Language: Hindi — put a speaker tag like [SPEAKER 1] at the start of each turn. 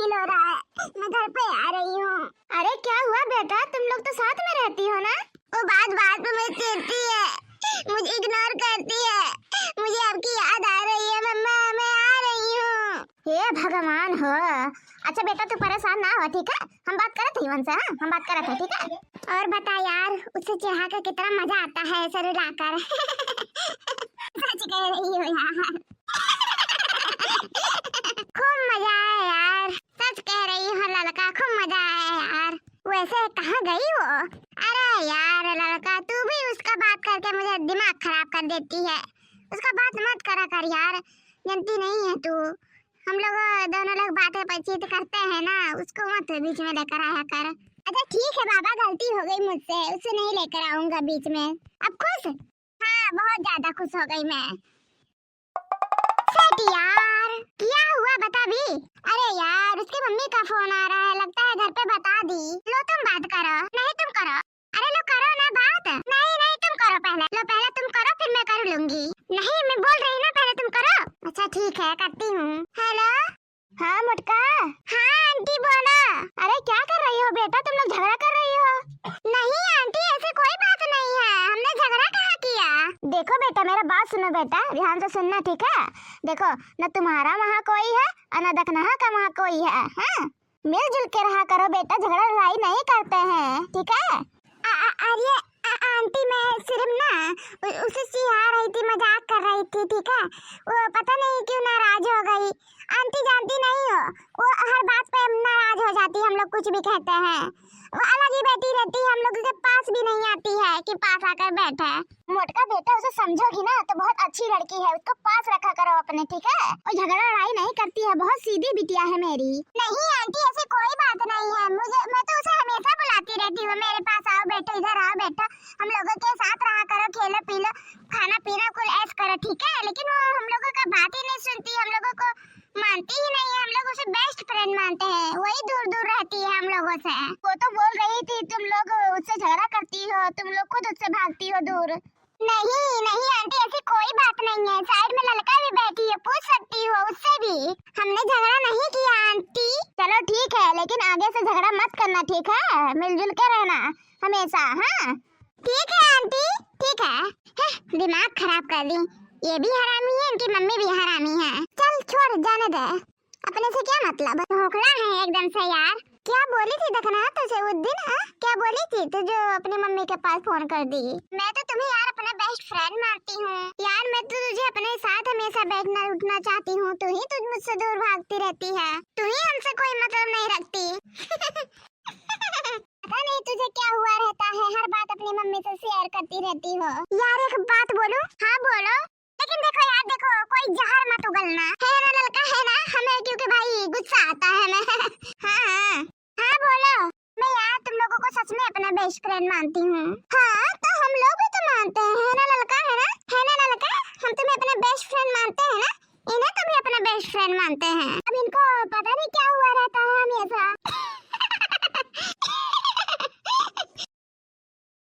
[SPEAKER 1] फील हो रहा है, मैं घर पे आ रही हूँ।
[SPEAKER 2] अरे क्या हुआ बेटा, तुम लोग तो साथ में रहती हो ना?
[SPEAKER 1] वो बात बात में मुझे चिढ़ती है, मुझे इग्नोर करती है, मुझे आपकी याद आ रही है मम्मा, मैं आ रही हूँ।
[SPEAKER 2] हे भगवान हो। अच्छा बेटा तू परेशान ना हो, ठीक है? हम बात करत हई उनसे, हाँ हम बात करत है, ठीक है?
[SPEAKER 1] और बता यार, उससे चिढ़ा कर कितना मजा आता है ऐसे रुलाकर। सच कह रही हो यार, खूब मजा आया यार, सच कह रही हो लड़का, खूब मजा आया यार। वैसे कहाँ गई वो? अरे यार लड़का, तू भी उसका बात करके मुझे दिमाग खराब कर देती है। उसका बात मत करा कर यार, जानती नहीं है तू, हम लोग दोनों लोग बातें बातचीत करते हैं ना, उसको मत बीच में लेकर आया कर। अच्छा ठीक है बाबा, गलती हो गई मुझसे, उसे नहीं लेकर आऊंगा बीच में। अब खुश? हाँ बहुत ज्यादा खुश हो गई मैं। सेठ यार क्या हुआ बता भी? अरे यार उसकी मम्मी का फोन आ रहा है, लगता है घर पे बता दी। लो तुम बात करो। नहीं तुम करो। अरे लो करो ना बात। नहीं नहीं तुम करो पहले, लो पहले तुम करो फिर मैं कर लूंगी। नहीं मैं बोल रही ना, पहले तुम करो। अच्छा ठीक है करती हूँ। हेलो
[SPEAKER 2] हाँ मुटका।
[SPEAKER 1] हाँ आंटी बोलो।
[SPEAKER 2] अरे क्या कर रही हो बेटा, तुम लोग झगड़ा कर रही हो?
[SPEAKER 1] नहीं आंटी ऐसी कोई बात नहीं है, हमने झगड़ा कहाँ किया।
[SPEAKER 2] देखो बेटा मेरा बात सुनो बेटा, ध्यान से सुनना ठीक है? देखो न तुम्हारा वहाँ कोई है और न दखनहा का वहाँ कोई है, हाँ? मिलजुल के रहा करो बेटा, झगड़ा लड़ाई नहीं करते हैं, ठीक है?
[SPEAKER 1] अरे आंटी मैं सिर्फ ना उसे चिढ़ा रही थी, मजाक कर रही थी, ठीक है? वो पता नहीं क्यों नाराज हो गई। आंटी जानती नहीं हो, वो हर बात पे नाराज हो जाती है, हम लोग कुछ भी कहते हैं वो अलग ही बैठी रहती है, हम लोग के पास भी नहीं आती है कि पास आकर बैठे।
[SPEAKER 2] मोटका बेटा उसे समझोगी ना तो बहुत अच्छी लड़की है, उसको पास रखा करो अपने, ठीक है? और झगड़ा लड़ाई नहीं करती है, बहुत सीधी बिटिया है मेरी।
[SPEAKER 1] नहीं आंटी ऐसी कोई बात नहीं है, मैं तो उसे हमेशा बुलाती रहती हूँ, मेरे पास आओ बेटा, इधर आओ बेटा, हम लोगों के साथ रहा करो, खेलो पी लो, खाना पीना कुल ऐश करो, ठीक है? लेकिन वो हम लोगों का बात ही नहीं सुनती, हम लोगों को मानती ही नहीं है, हम लोग उसे बेस्ट फ्रेंड मानते हैं, वही दूर दूर रहती है हम लोगों से।
[SPEAKER 2] वो तो बोल रही थी तुम लोग उससे झगड़ा करती हो, तुम लोग खुद उससे भागती हो दूर।
[SPEAKER 1] नहीं नहीं आंटी ऐसी कोई बात नहीं है, साइड में लड़का भी बैठी है, पूछ सकती हो उससे भी, हमने झगड़ा नहीं किया आंटी।
[SPEAKER 2] चलो ठीक है, लेकिन आगे से झगड़ा मत करना, ठीक है? मिलजुल के रहना हमेशा, हाँ?
[SPEAKER 1] ठीक है आंटी ठीक है। दिमाग खराब कर दी, ये भी हरामी है, इनकी मम्मी भी हरामी है। चल छोड़ जाने दे, अपने से क्या मतलब, ढोकला है एकदम से यार। क्या बोली थी दखना तुझे उस दिन, क्या बोली थी तू जो अपनी मम्मी के पास फोन कर दी? मैं तो तुम्हें यार अपना बेस्ट फ्रेंड मानती हूँ यार, मैं तो तुझे अपने साथ हमेशा बैठना उठना चाहती हूँ, तू ही तुझ मुझसे दूर भागती रहती है, तू ही हमसे कोई मतलब नहीं रखती। पता नहीं तुझे क्या हुआ रहता है, हर बात अपनी मम्मी से शेयर करती रहती हो। यार एक बात बोलूं? हाँ बोलो। लेकिन देखो यार देखो, कोई जहर मत उगलना, है ना लड़का, है ना? हमें क्योंकि भाई गुस्सा आता है हमें। हाँ बोलो। मैं यार तुम लोगों को सच में अपना बेस्ट फ्रेंड मानती हूँ। हाँ तो हम लोग भी तो मानते हैं, है ना लड़का, है ना? है ना लड़का, हम तुम्हें अपना बेस्ट फ्रेंड मानते हैं ना, इन्हें तुम भी अपना बेस्ट फ्रेंड मानते हैं।